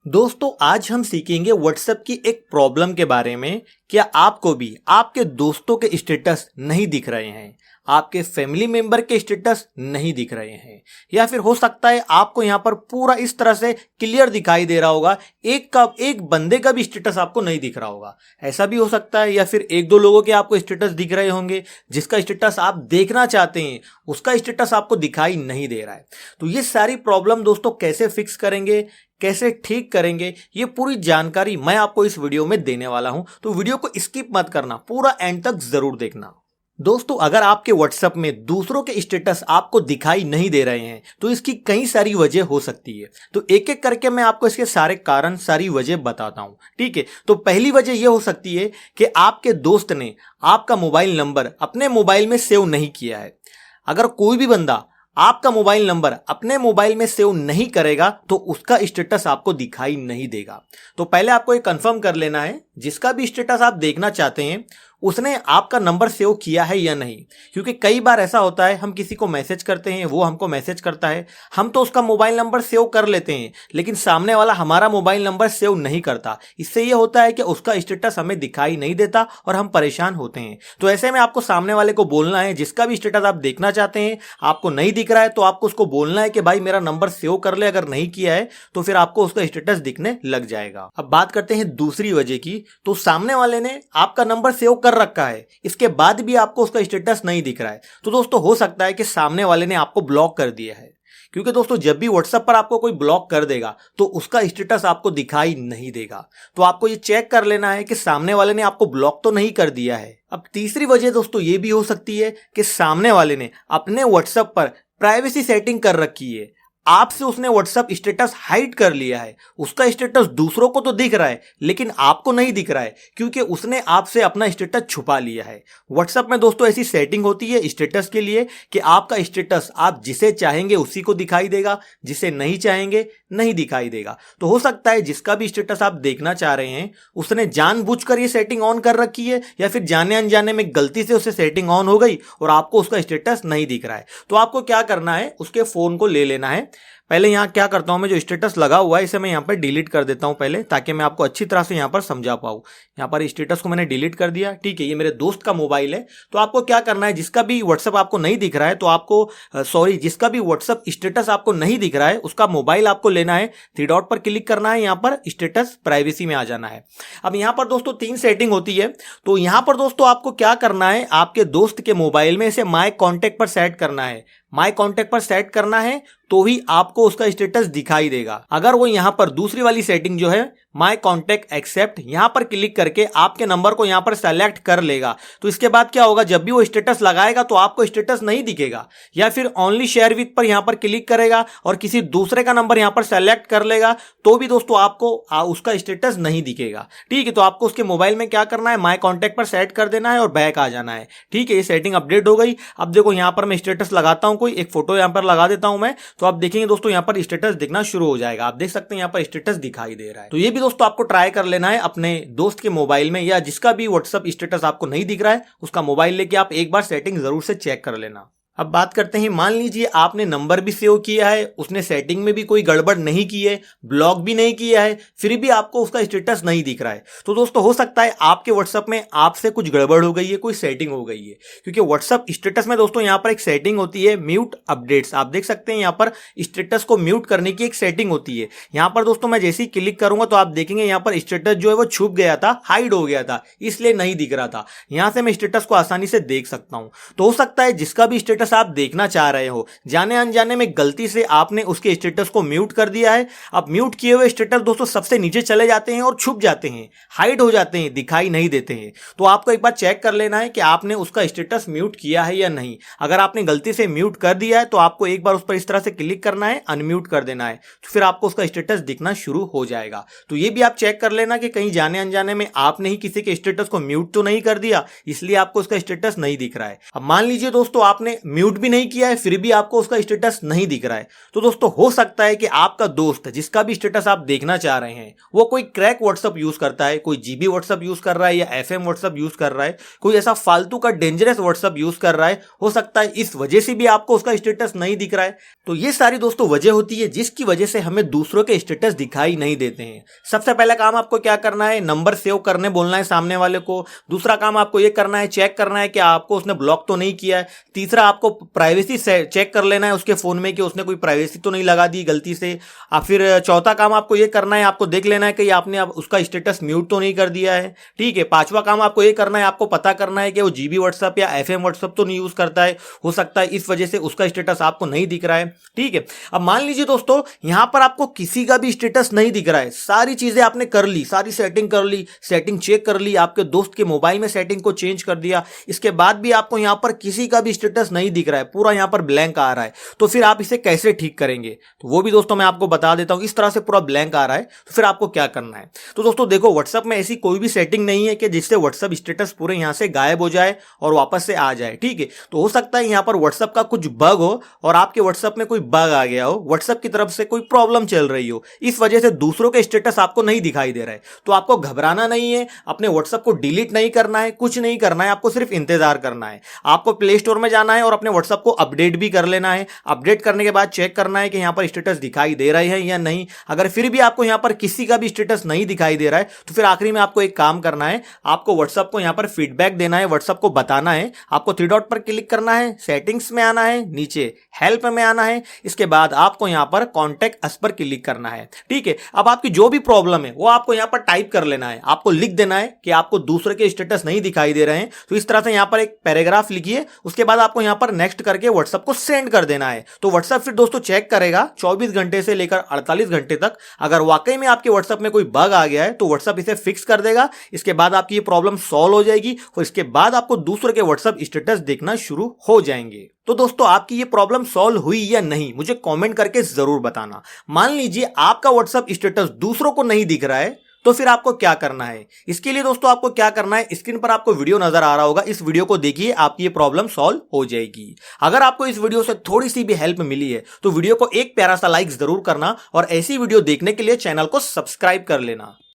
दोस्तों आज हम सीखेंगे व्हाट्सएप की एक प्रॉब्लम के बारे में। क्या आपको भी आपके दोस्तों के स्टेटस नहीं दिख रहे हैं, आपके फैमिली मेंबर के स्टेटस नहीं दिख रहे हैं, या फिर हो सकता है आपको यहां पर पूरा इस तरह से क्लियर दिखाई दे रहा होगा, एक बंदे का भी स्टेटस आपको नहीं दिख रहा होगा। ऐसा भी हो सकता है, या फिर एक दो लोगों के आपको स्टेटस दिख रहे होंगे जिसका स्टेटस आप देखना चाहते हैं, उसका स्टेटस आपको दिखाई नहीं दे रहा है। तो ये सारी प्रॉब्लम दोस्तों कैसे फिक्स करेंगे, कैसे ठीक करेंगे, ये पूरी जानकारी मैं आपको इस वीडियो में देने वाला हूं। तो वीडियो को स्किप मत करना, पूरा एंड तक जरूर देखना। दोस्तों अगर आपके व्हाट्सएप में दूसरों के स्टेटस आपको दिखाई नहीं दे रहे हैं तो इसकी कई सारी वजह हो सकती है। तो एक एक करके मैं आपको इसके सारे कारण, सारी वजह बताता हूं, ठीक है। तो पहली वजह यह हो सकती है कि आपके दोस्त ने आपका मोबाइल नंबर अपने मोबाइल में सेव नहीं किया है। अगर कोई भी बंदा आपका मोबाइल नंबर अपने मोबाइल में सेव नहीं करेगा तो उसका स्टेटस आपको दिखाई नहीं देगा। तो पहले आपको ये कंफर्म कर लेना है, जिसका भी स्टेटस आप देखना चाहते हैं उसने आपका नंबर सेव किया है या नहीं। क्योंकि कई बार ऐसा होता है, हम किसी को मैसेज करते हैं, वो हमको मैसेज करता है, हम तो उसका मोबाइल नंबर सेव कर लेते हैं, लेकिन सामने वाला हमारा मोबाइल नंबर सेव नहीं करता। इससे ये होता है कि उसका स्टेटस हमें दिखाई नहीं देता और हम परेशान होते हैं। तो ऐसे में आपको सामने वाले को बोलना है, जिसका भी स्टेटस आप देखना चाहते हैं आपको नहीं दिख रहा है तो आपको उसको बोलना है कि भाई मेरा नंबर सेव कर ले। अगर नहीं किया है तो फिर आपको उसका स्टेटस दिखने लग जाएगा। अब बात करते हैं दूसरी वजह की। तो सामने वाले ने आपका नंबर सेव कर रखा है, इसके बाद भी आपको उसका स्टेटस नहीं दिख रहा है, तो दोस्तों हो सकता है कि सामने वाले ने आपको ब्लॉक कर दिया है। क्योंकि दोस्तों जब भी व्हाट्सएप पर आपको कोई ब्लॉक कर देगा तो उसका स्टेटस आपको दिखाई नहीं देगा। तो आपको ये चेक कर लेना है कि सामने वाले ने आपको ब्लॉक तो नहीं कर दिया है। अब तीसरी वजह दोस्तों ये भी हो सकती है कि सामने वाले ने अपने व्हाट्सएप पर प्राइवेसी सेटिंग कर रखी है। आपसे उसने व्हाट्सएप स्टेटस हाइड कर लिया है। उसका स्टेटस दूसरों को तो दिख रहा है लेकिन आपको नहीं दिख रहा है, क्योंकि उसने आपसे अपना स्टेटस छुपा लिया है। व्हाट्सएप में दोस्तों ऐसी सेटिंग होती है स्टेटस के लिए कि आपका स्टेटस आप जिसे चाहेंगे उसी को दिखाई देगा, जिसे नहीं चाहेंगे नहीं दिखाई देगा। तो हो सकता है जिसका भी स्टेटस आप देखना चाह रहे हैं उसने जानबूझकर ये सेटिंग ऑन कर रखी है, या फिर जाने अनजाने में गलती से उसे सेटिंग ऑन हो गई और आपको उसका स्टेटस नहीं दिख रहा है। तो आपको क्या करना है, उसके फोन को ले लेना है। पहले यहां क्या करता हूं मैं, जो स्टेटस लगा हुआ है इसे मैं यहां पर डिलीट कर देता हूं पहले, ताकि मैं आपको अच्छी तरह से यहां पर समझा पाऊं। यहां पर स्टेटस को मैंने डिलीट कर दिया, ठीक है। ये मेरे दोस्त का मोबाइल है। तो आपको क्या करना है, जिसका भी व्हाट्सएप आपको नहीं दिख रहा है तो आपको जिसका भी व्हाट्सएप स्टेटस आपको नहीं दिख रहा है उसका मोबाइल आपको लेना है, थ्री डॉट पर क्लिक करना है, यहां पर स्टेटस प्राइवेसी में आ जाना है। अब यहां पर दोस्तों 3 सेटिंग होती है। तो यहां पर दोस्तों आपको क्या करना है, आपके दोस्त के मोबाइल में इसे माय कॉन्टैक्ट पर सेट करना है। माय कॉन्टैक्ट पर सेट करना है तो ही आपको उसका स्टेटस दिखाई देगा। अगर वो यहां पर दूसरी वाली सेटिंग जो है माय कॉन्टैक्ट एक्सेप्ट, यहां पर क्लिक करके आपके नंबर को यहां पर सेलेक्ट कर लेगा, तो इसके बाद क्या होगा, जब भी वो स्टेटस लगाएगा तो आपको स्टेटस नहीं दिखेगा। या फिर ओनली शेयर विथ पर यहां पर क्लिक करेगा और किसी दूसरे का नंबर यहां पर सेलेक्ट कर लेगा तो भी दोस्तों आपको उसका स्टेटस नहीं दिखेगा, ठीक है। तो आपको उसके मोबाइल में क्या करना है, माय कॉन्टैक्ट पर सेट कर देना है और बैक आ जाना है, ठीक है। ये सेटिंग अपडेट हो गई। अब देखो यहां पर मैं स्टेटस लगाता हूं, कोई एक फोटो यहां पर लगा देता हूं मैं, तो आप देखेंगे दोस्तों यहां पर स्टेटस दिखना शुरू हो जाएगा। आप देख सकते हैं यहां पर स्टेटस दिखाई दे रहा है। तो ये भी दोस्तों आपको ट्राई कर लेना है अपने दोस्त के मोबाइल में, या जिसका भी व्हाट्सएप स्टेटस आपको नहीं दिख रहा है उसका मोबाइल लेके आप एक बार सेटिंग जरूर से चेक कर लेना। अब बात करते हैं, मान लीजिए आपने नंबर भी सेव किया है, उसने सेटिंग में भी कोई गड़बड़ नहीं की है, ब्लॉक भी नहीं किया है, फिर भी आपको उसका स्टेटस नहीं दिख रहा है। तो दोस्तों हो सकता है आपके व्हाट्सएप में आपसे कुछ गड़बड़ हो गई है, कोई सेटिंग हो गई है। क्योंकि व्हाट्सएप स्टेटस में दोस्तों यहां पर एक सेटिंग होती है म्यूट अपडेट्स। आप देख सकते हैं यहां पर स्टेटस को म्यूट करने की एक सेटिंग होती है। यहां पर दोस्तों मैं जैसे ही क्लिक करूंगा तो आप देखेंगे यहां पर स्टेटस जो है वो छुप गया था, हाइड हो गया था, इसलिए नहीं दिख रहा था। यहां से मैं स्टेटस को आसानी से देख सकता हूं। तो हो सकता है जिसका भी स्टेटस आप देखना चाह रहे हो, जाने अनजाने में गलती से आपने उसके स्टेटस को म्यूट कर दिया है। अब म्यूट किए हुए स्टेटस दोस्तों सबसे नीचे चले जाते हैं और छुप जाते हैं, हाइड हो जाते हैं, दिखाई नहीं देते हैं। तो आपको एक बार चेक कर लेना है कि आपने उसका स्टेटस म्यूट किया है या नहीं। अगर आपने गलती से म्यूट कर दिया है तो आपको एक बार उस पर इस तरह से क्लिक करना है, अनम्यूट कर देना है, तो फिर आपको उसका स्टेटस दिखना शुरू हो जाएगा। तो ये भी आप चेक कर लेना कि कहीं जाने अनजाने में आपने ही किसी के स्टेटस को म्यूट तो नहीं कर दिया, इसलिए आपको उसका स्टेटस नहीं दिख रहा है। अब मान लीजिए दोस्तों आपने म्यूट भी नहीं किया है, फिर भी आपको उसका स्टेटस नहीं दिख रहा है। तो दोस्तों हो सकता है कि आपका दोस्त जिसका भी स्टेटस आप देखना चाह रहे हैं वो कोई क्रैक व्हाट्सअप यूज करता है, कोई जीबी व्हाट्सअप यूज कर रहा है या एफएम व्हाट्सअप यूज कर रहा है, कोई ऐसा फालतू का डेंजरस व्हाट्सअप यूज कर रहा है। हो सकता है इस वजह से भी आपको उसका स्टेटस नहीं दिख रहा है। तो ये सारी दोस्तों वजह होती है जिसकी वजह से हमें दूसरों के स्टेटस दिखाई नहीं देते हैं। सबसे पहला काम आपको क्या करना है, नंबर सेव करने बोलना है सामने वाले को। दूसरा काम आपको ये करना है, चेक करना है कि आपको उसने ब्लॉक तो नहीं किया है। तीसरा आपको प्राइवेसी चेक कर लेना है उसके फोन में कि उसने कोई प्राइवेसी तो नहीं लगा दी गलती से। फिर चौथा काम आपको ये करना है, आपको देख लेना है कि आपने उसका स्टेटस म्यूट तो नहीं कर दिया है। ठीक है, पांचवा काम आपको ये करना है, आपको पता करना है कि वो जीबी व्हाट्सएप या एफएम व्हाट्सएप तो नहीं यूज करता है। हो सकता है इस वजह से उसका स्टेटस आपको नहीं दिख रहा है। ठीक है, अब मान लीजिए दोस्तों यहां पर आपको किसी का भी स्टेटस नहीं दिख रहा है, सारी चीजें आपने कर ली, सारी सेटिंग कर ली, सेटिंग चेक कर ली, आपके दोस्त के मोबाइल में सेटिंग को चेंज कर दिया, इसके बाद भी आपको यहां पर किसी का भी स्टेटस नहीं दिख रहा है, पूरा यहां पर ब्लैंक आ रहा है। तो फिर आप इसे कैसे ठीक करेंगे, तो वो भी दोस्तों मैं आपको बता देता हूं। इस तरह से पूरा ब्लैंक आ रहा है तो फिर आपको क्या करना है। तो दोस्तों देखो, व्हाट्सएप में ऐसी कोई भी सेटिंग नहीं है कि जिससे व्हाट्सएप स्टेटस पूरे यहां से गायब हो जाए और वापस से आ जाए। ठीक है, तो हो सकता है यहां पर व्हाट्सएप का कुछ बग हो और आपके व्हाट्सएप में कोई बग आ गया हो, व्हाट्सएप की तरफ से कोई प्रॉब्लम चल रही हो, इस वजह से दूसरों के स्टेटस आपको नहीं दिखाई दे रहा है। तो आपको घबराना नहीं है, अपने व्हाट्सएप को डिलीट नहीं करना है, कुछ नहीं करना है, आपको सिर्फ इंतजार करना है। आपको प्ले स्टोर में जाना है और अपने व्हाट्सएप को अपडेट भी कर लेना है। अपडेट करने के बाद चेक करना है कि यहां पर स्टेटस दिखाई दे रहे हैं या नहीं। अगर फिर भी आपको यहां पर किसी का भी स्टेटस नहीं दिखाई दे रहा है तो फिर आखिरी में आपको एक काम करना है, आपको व्हाट्सएप को यहां पर फीडबैक देना है, व्हाट्सएप को बताना है। आपको थ्री डॉट पर क्लिक करना है, सेटिंग्स में आना है, नीचे हेल्प में आना है, इसके बाद आपको यहां पर कॉन्टेक्ट अस पर क्लिक करना है। ठीक है, अब आपकी जो भी प्रॉब्लम है वो आपको यहां पर टाइप कर लेना है, आपको लिख देना है कि आपको दूसरे के स्टेटस नहीं दिखाई दे रहे हैं। तो इस तरह से यहां पर एक पैराग्राफ लिखिए, उसके बाद आपको यहां पर नेक्स्ट करके व्हाट्सएप को सेंड कर देना है। तो व्हाट्सएप फिर दोस्तों चेक करेगा 24 घंटे से लेकर 48 घंटे तक। अगर वाकई में आपके व्हाट्सएप में कोई बग आ गया है तो व्हाट्सएप इसे फिक्स कर देगा। इसके बाद आपकी ये प्रॉब्लम सॉल्व हो जाएगी और इसके बाद आपको दूसरे के व्हाट्सएप स्टेटस देखना शुरू हो जाएंगे। तो दोस्तों आपकी ये प्रॉब्लम सॉल्व हुई या नहीं मुझे कमेंट करके जरूर बताना। मान लीजिए आपका व्हाट्सएप स्टेटस दूसरों को नहीं दिख रहा है तो फिर आपको क्या करना है। इसके लिए दोस्तों आपको क्या करना है, स्क्रीन पर आपको वीडियो नजर आ रहा होगा, इस वीडियो को देखिए, आपकी ये प्रॉब्लम सॉल्व हो जाएगी। अगर आपको इस वीडियो से थोड़ी सी भी हेल्प मिली है तो वीडियो को एक प्यारा सा लाइक जरूर करना और ऐसी वीडियो देखने के लिए चैनल को सब्सक्राइब कर लेना।